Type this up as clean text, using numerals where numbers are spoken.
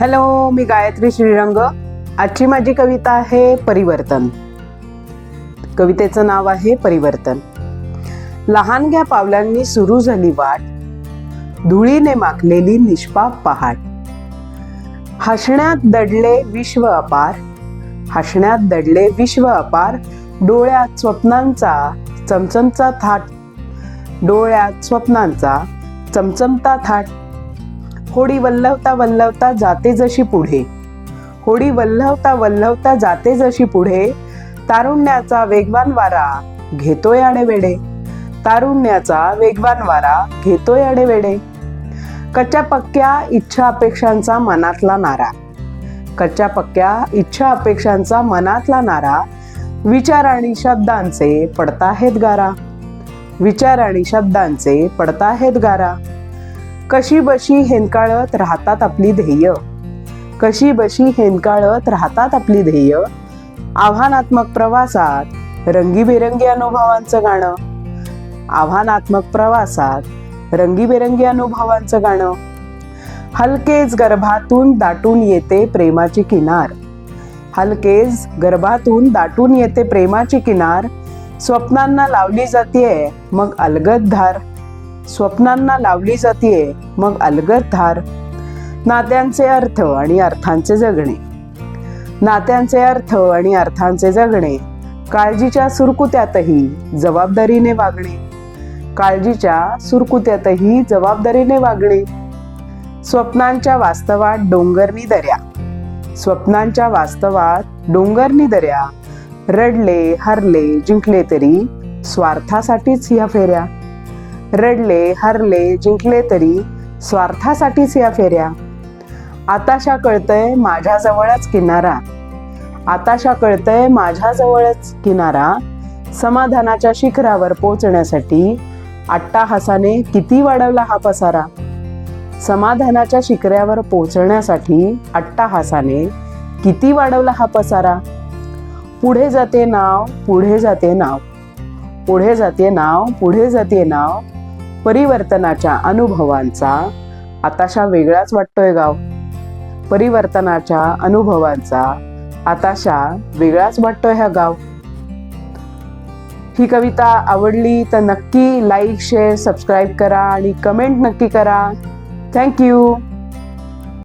Hello, मी गायत्री श्रीरंग. आजची माझी कविता आहे परिवर्तन. कवितेचं नाव आहे परिवर्तन. लहानग्या पावलांनी सुरू झाली वाट, धुळीने माखलेली निष्पाप पहाट. हसण्यात दडले विश्व अपार, हसण्यात दडले विश्व अपार. डोळ्यात स्वप्नांचा चमचमचा थाट, डोळ्यात स्वप्नांचा चमचमता थाट. होडी वल्लवता वल्लवता जाते जशी पुढे, होडी वल्लवता वल्लवता जाते जशी पुढे. तारुण्याचा वेगवान वारा घेतोय आडेवेडे, तारुण्याचा वेगवान वारा घेतोय आडेवेडे. कच्च्या पक्क्या इच्छा अपेक्षांचा मनातला नारा, कच्च्या पक्क्या इच्छा अपेक्षांचा मनातला नारा. विचार आणि शब्दांचे पडताहेत गारा, विचार आणि शब्दांचे पडताहेत गारा. कशी बशी हेंकाळत राहतात आपली ध्येय, कशी बशी हेंकाळत राहतात आपली ध्येय. आव्हानात्मक प्रवासात रंगीबेरंगी अनुभवांचं गाणं, आव्हानात्मक प्रवासात रंगीबेरंगी अनुभवांचं गाणं. हलकेच गर्भातून दाटून येते प्रेमाची किनार, हलकेच गर्भातून दाटून येते प्रेमाची किनार. स्वप्नांना लावली जातीये मग अलगद धार, स्वप्नांना लावली जातीये मग अलगद धार. नात्यांचे अर्थ आणि अर्थांचे जगणे, नात्यांचे अर्थ आणि अर्थांचे जगणे. काळजीच्या सुरकुत्यातही जबाबदारीने वागणे, काळजीच्या सुरकुत्यातही जबाबदारीने वागणे. स्वप्नांच्या वास्तवात डोंगरनी दऱ्या, स्वप्नांच्या वास्तवात डोंगरनी दऱ्या. रडले हरले जिंकले तरी स्वार्थासाठीच या फेऱ्या, रडले हरले जिंकले तरी स्वार्थासाठीच या फेऱ्या. आताशा कळतंय माझ्याजवळच किनारा, आताशा कळतंय माझ्याजवळच किनारा. समाधानाच्या शिखरावर पोहोचण्यासाठी अट्टाहासाने किती वाढवला हा पसारा, समाधानाच्या शिखरावर पोहोचण्यासाठी अट्टाहासाने किती वाढवला हा पसारा. पुढे जाते नाव, पुढे जाते नाव, पुढे जाते नाव, पुढे जाते नाव. परिवर्तनाच्या अनुभवांचा आताशा वेगळाच वाटतोय गाव, परिवर्तनाच्या अनुभवांचा आताशा वेगळाच वाटतोय हा गाव. ही कविता आवडली तर नक्की लाईक शेअर सबस्क्राईब करा आणि कमेंट नक्की करा. थँक्यू.